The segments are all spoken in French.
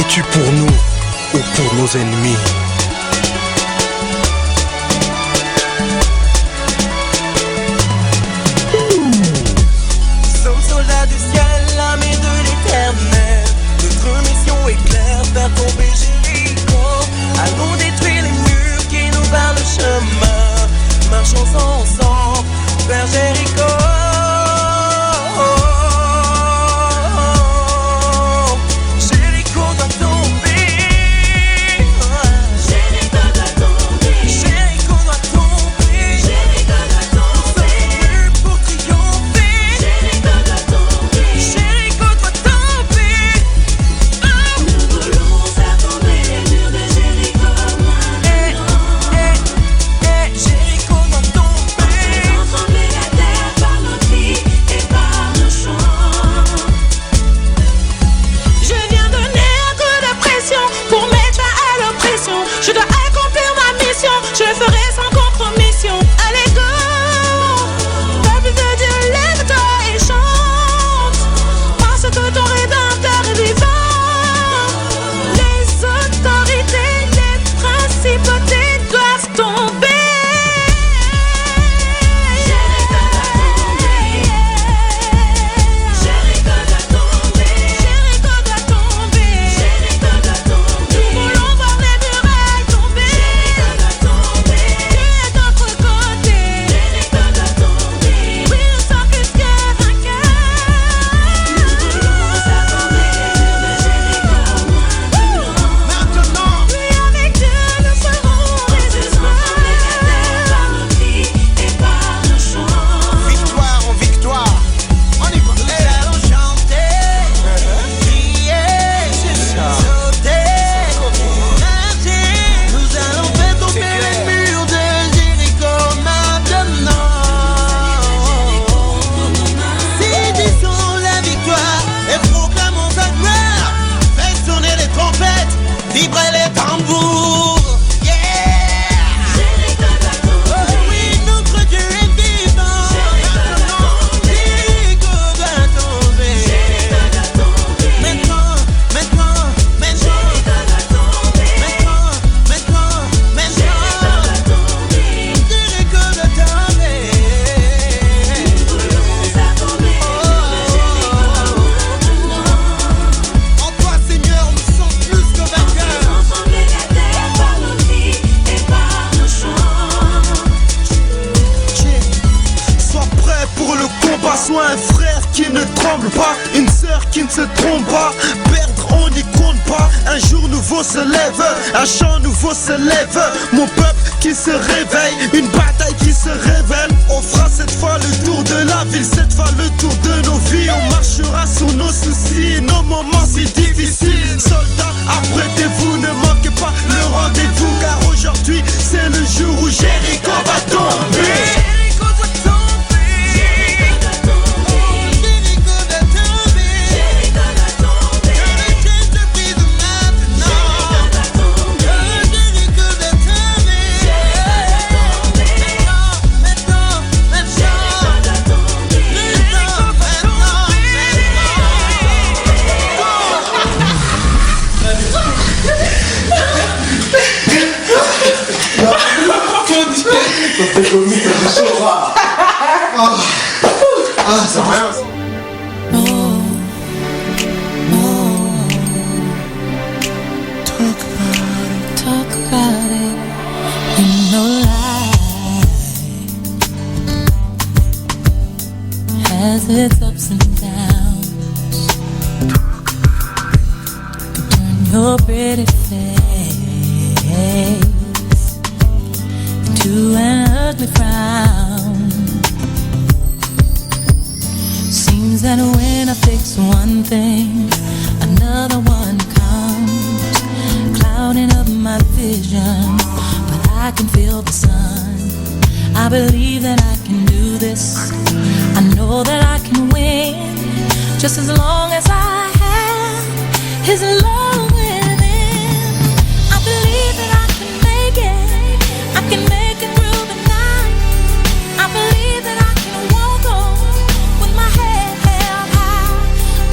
Es-tu pour nous ou pour nos ennemis? Sommes soldats du ciel, l'armée de l'éternel. Notre mission est claire, faire tomber Jéricho. Allons détruire les murs qui nous barrent le chemin. Marchons ensemble vers Jéricho. Mon peuple qui se réveille, une bataille qui se révèle. On fera cette fois le tour de la ville, cette fois le tour de nos vies. On marchera sur nos soucis, nos moments si difficiles. Soldats, apprêtez-vous, ne manquez pas le rendez-vous, car aujourd'hui c'est le jour où Jéricho va tomber. T'es commis, t'as du chaud. Ah, c'est rien. Talk about it. You know life has its ups and downs. Turn your pretty face to an ugly frown. Seems that when I fix one thing, another one comes, clouding up my vision. But I can feel the sun. I believe that I can do this. I know that I can win, just as long as I have His love within. I believe that I can make it. I can make it through the night. I believe that I can walk on with my head held high.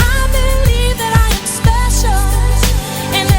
I believe that I am special, and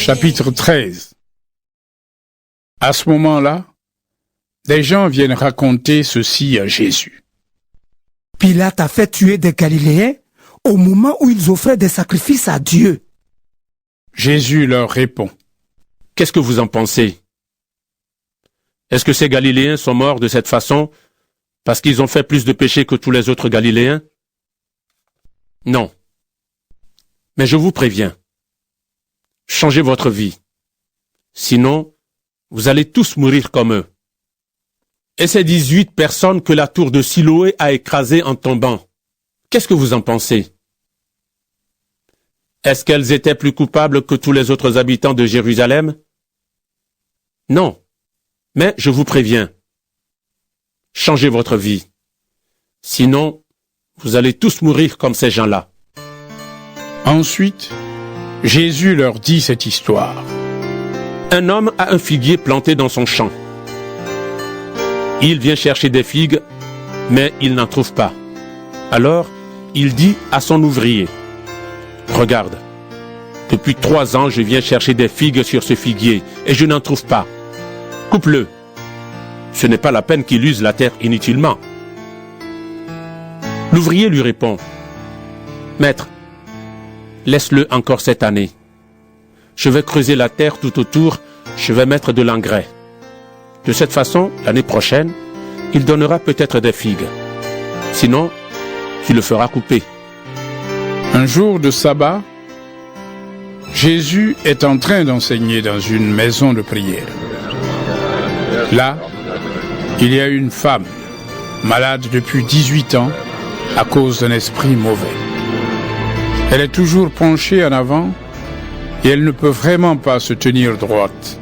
Chapitre 13. À ce moment-là, des gens viennent raconter ceci à Jésus. Pilate a fait tuer des Galiléens au moment où ils offraient des sacrifices à Dieu. Jésus leur répond. Qu'est-ce que vous en pensez? Est-ce que ces Galiléens sont morts de cette façon parce qu'ils ont fait plus de péchés que tous les autres Galiléens? Non. Mais je vous préviens. Changez votre vie. Sinon, vous allez tous mourir comme eux. Et ces 18 personnes que la tour de Siloé a écrasées en tombant, qu'est-ce que vous en pensez? Est-ce qu'elles étaient plus coupables que tous les autres habitants de Jérusalem? Non. Mais je vous préviens. Changez votre vie. Sinon, vous allez tous mourir comme ces gens-là. Ensuite, Jésus leur dit cette histoire. Un homme a un figuier planté dans son champ. Il vient chercher des figues, mais il n'en trouve pas. Alors, il dit à son ouvrier, « Regarde, depuis 3 ans, je viens chercher des figues sur ce figuier, et je n'en trouve pas. Coupe-le. Ce n'est pas la peine qu'il use la terre inutilement. » L'ouvrier lui répond, « Maître, laisse-le encore cette année. Je vais creuser la terre tout autour, je vais mettre de l'engrais. De cette façon, l'année prochaine, il donnera peut-être des figues. Sinon, tu le feras couper. » Un jour de sabbat, Jésus est en train d'enseigner dans une maison de prière. Là, il y a une femme, malade depuis 18 ans, à cause d'un esprit mauvais. Elle est toujours penchée en avant et elle ne peut vraiment pas se tenir droite.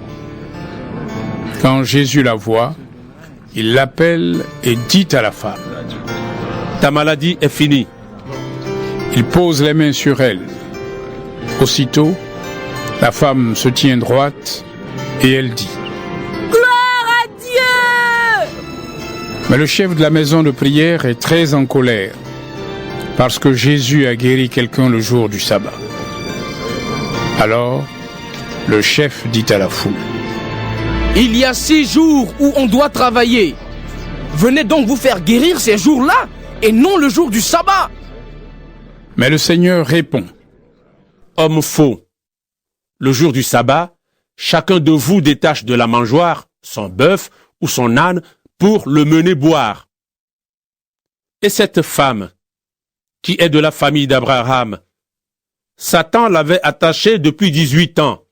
Quand Jésus la voit, il l'appelle et dit à la femme, « Ta maladie est finie. » Il pose les mains sur elle. Aussitôt, la femme se tient droite et elle dit, « Gloire à Dieu !» Mais le chef de la maison de prière est très en colère parce que Jésus a guéri quelqu'un le jour du sabbat. Alors, le chef dit à la foule, « Il y a 6 jours où on doit travailler. Venez donc vous faire guérir ces jours-là et non le jour du sabbat. » Mais le Seigneur répond, « Homme faux, le jour du sabbat, chacun de vous détache de la mangeoire son bœuf ou son âne pour le mener boire. Et cette femme, qui est de la famille d'Abraham, Satan l'avait attachée depuis 18 ans.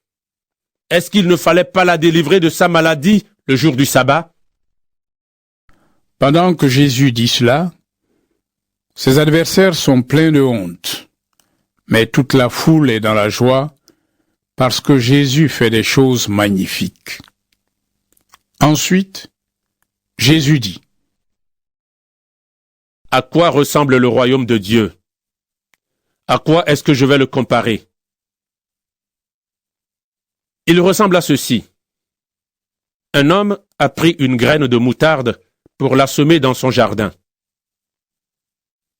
Est-ce qu'il ne fallait pas la délivrer de sa maladie le jour du sabbat? » Pendant que Jésus dit cela, ses adversaires sont pleins de honte, mais toute la foule est dans la joie parce que Jésus fait des choses magnifiques. Ensuite, Jésus dit, « À quoi ressemble le royaume de Dieu? À quoi est-ce que je vais le comparer? Il ressemble à ceci. Un homme a pris une graine de moutarde pour la semer dans son jardin.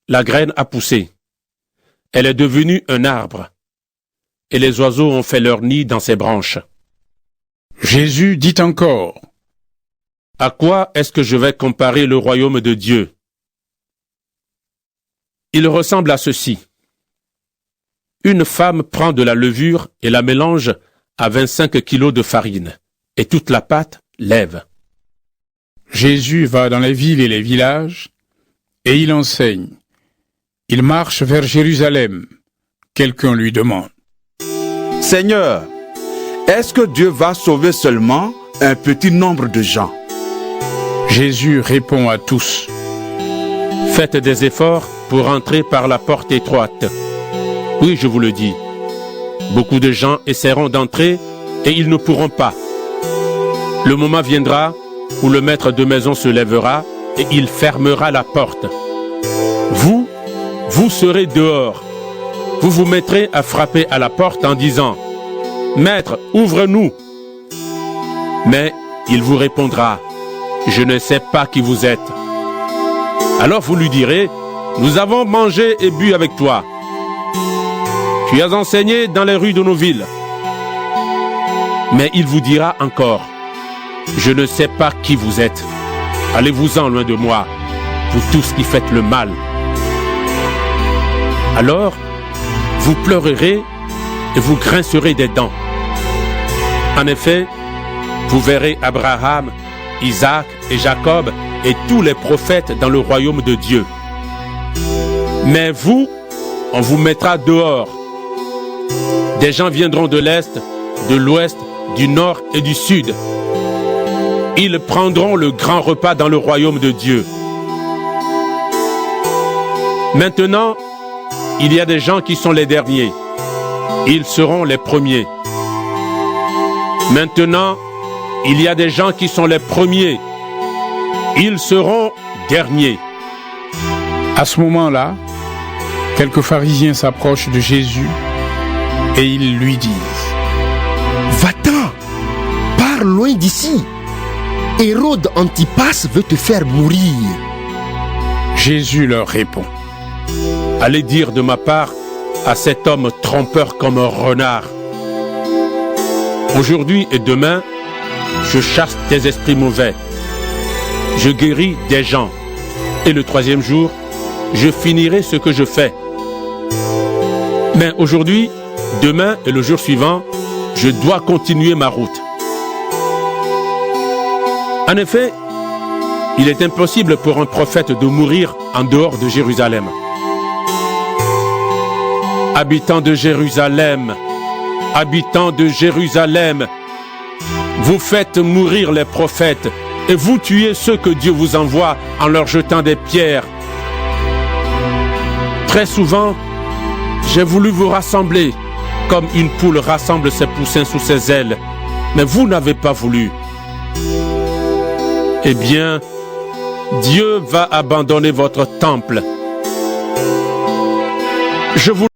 La graine a poussé. Elle est devenue un arbre. Et les oiseaux ont fait leur nid dans ses branches. » Jésus dit encore, « À quoi est-ce que je vais comparer le royaume de Dieu? Il ressemble à ceci. Une femme prend de la levure et la mélange à 25 kilos de farine, et toute la pâte lève. » Jésus va dans les villes et les villages, et il enseigne. Il marche vers Jérusalem. Quelqu'un lui demande, « Seigneur, est-ce que Dieu va sauver seulement un petit nombre de gens? » Jésus répond à tous, « Faites des efforts pour entrer par la porte étroite. Oui, je vous le dis, beaucoup de gens essaieront d'entrer et ils ne pourront pas. Le moment viendra où le maître de maison se lèvera et il fermera la porte. Vous serez dehors. Vous vous mettrez à frapper à la porte en disant, « Maître, ouvre-nous » Mais il vous répondra, « Je ne sais pas qui vous êtes. » Alors vous lui direz, « Nous avons mangé et bu avec toi. Tu as enseigné dans les rues de nos villes. » Mais il vous dira encore, je ne sais pas qui vous êtes. Allez-vous-en loin de moi, vous tous qui faites le mal. Alors, vous pleurerez et vous grincerez des dents. En effet, vous verrez Abraham, Isaac et Jacob et tous les prophètes dans le royaume de Dieu. Mais vous, on vous mettra dehors. Des gens viendront de l'Est, de l'Ouest, du Nord et du Sud. Ils prendront le grand repas dans le royaume de Dieu. Maintenant, il y a des gens qui sont les derniers. Ils seront les premiers. Maintenant, il y a des gens qui sont les premiers. Ils seront derniers. À ce moment-là, quelques pharisiens s'approchent de Jésus et ils lui disent: Va-t'en, pars loin d'ici. Hérode Antipas veut te faire mourir. Jésus leur répond: Allez dire de ma part à cet homme trompeur comme un renard. Aujourd'hui et demain, je chasse des esprits mauvais. Je guéris des gens. Et le troisième jour, je finirai ce que je fais. Mais aujourd'hui, demain et le jour suivant, je dois continuer ma route. En effet, il est impossible pour un prophète de mourir en dehors de Jérusalem. Habitants de Jérusalem, vous faites mourir les prophètes et vous tuez ceux que Dieu vous envoie en leur jetant des pierres. Très souvent, j'ai voulu vous rassembler comme une poule rassemble ses poussins sous ses ailes, mais vous n'avez pas voulu. Eh bien, Dieu va abandonner votre temple. Je vous